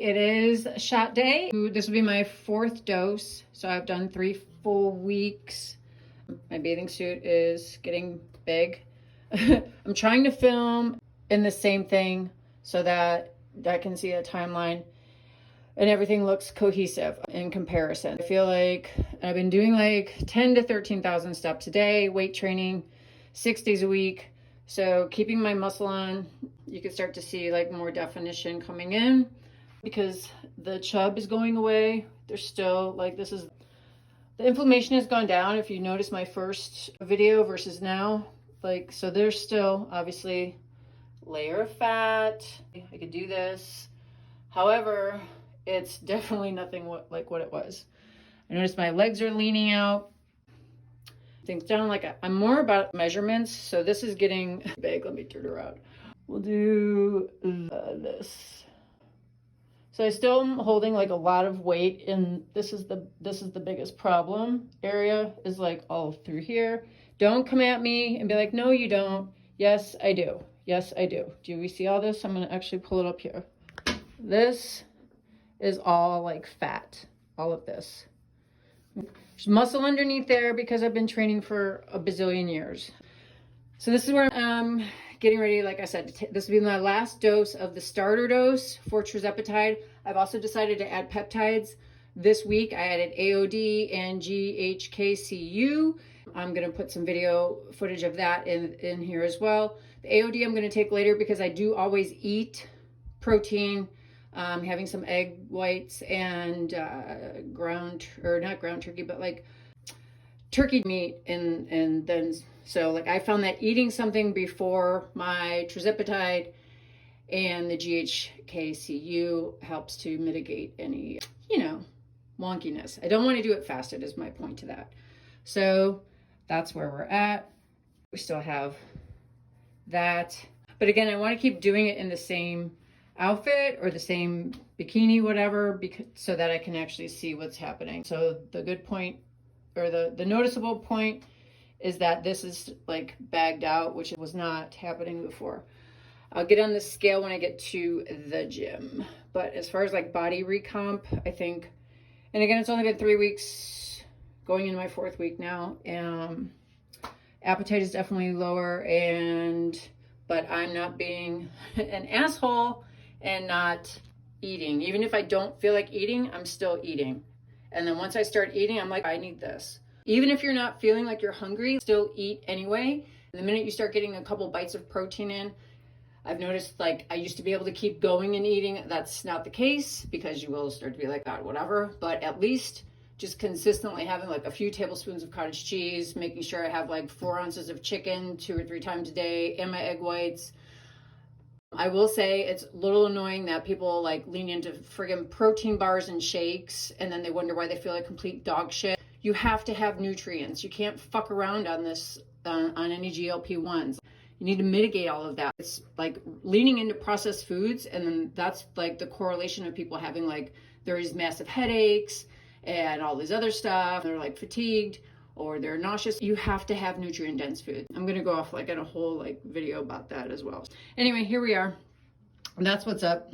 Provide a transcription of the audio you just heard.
It is shot day. This will be my 4th dose. So I've done 3 full weeks. My bathing suit is getting big. I'm trying to film in the same thing so that I can see a timeline and everything looks cohesive in comparison. I feel like I've been doing like 10 to 13,000 steps a day, weight training 6 days a week. So keeping my muscle on, you can start to see like more definition coming in because the chub is going away. There's still like, the inflammation has gone down. If you notice my first video versus now, like, so there's still obviously layer of fat. I could do this. However, it's definitely nothing like what it was. I noticed my legs are leaning out. Things down, like I'm more about measurements. So this is getting big. Let me turn it around. We'll do this. So I still am holding like a lot of weight, and this is the biggest problem area is like all through here. Don't come at me and be like, no, you don't. Yes, I do. Yes, I do. Do we see all this? I'm going to actually pull it up here. This is all like fat, all of this. There's muscle underneath there because I've been training for a bazillion years. So this is where I'm getting ready. Like I said, this will be my last dose of the starter dose for Tirzepatide. I've also decided to add peptides. This week I added AOD and GHKCU. I'm going to put some video footage of that in here as well. The AOD I'm going to take later because I do always eat protein. Having some egg whites and not ground turkey, but like turkey meat. And then, so like I found that eating something before my Tirzepatide and the GHKCU helps to mitigate any, wonkiness. I don't want to do it fasted is my point to that. So that's where we're at. We still have that. But again, I want to keep doing it in the same outfit or the same bikini, whatever, because so that I can actually see what's happening. So the good point, or the noticeable point, is that this is like bagged out, which was not happening before. I'll get on the scale when I get to the gym. But as far as like body recomp, I think, and again, it's only been 3 weeks, going into my 4th week now. Appetite is definitely lower, but I'm not being an asshole and not eating. Even if I don't feel like eating, I'm still eating. And then once I start eating, I'm like, I need this. Even if you're not feeling like you're hungry, still eat anyway. And the minute you start getting a couple bites of protein in, I've noticed like I used to be able to keep going and eating. That's not the case because you will start to be like, God, whatever. But at least just consistently having like a few tablespoons of cottage cheese, making sure I have like 4 ounces of chicken 2 or 3 times a day, and my egg whites. I will say it's a little annoying that people like lean into friggin' protein bars and shakes and then they wonder why they feel like complete dog shit. You have to have nutrients. You can't fuck around on this, on any GLP-1s. You need to mitigate all of that. It's like leaning into processed foods, and then that's like the correlation of people having like, there's massive headaches and all this other stuff. They're like fatigued or they're nauseous. You have to have nutrient dense food. I'm going to go off like in a whole like video about that as well. Anyway, here we are. And that's what's up.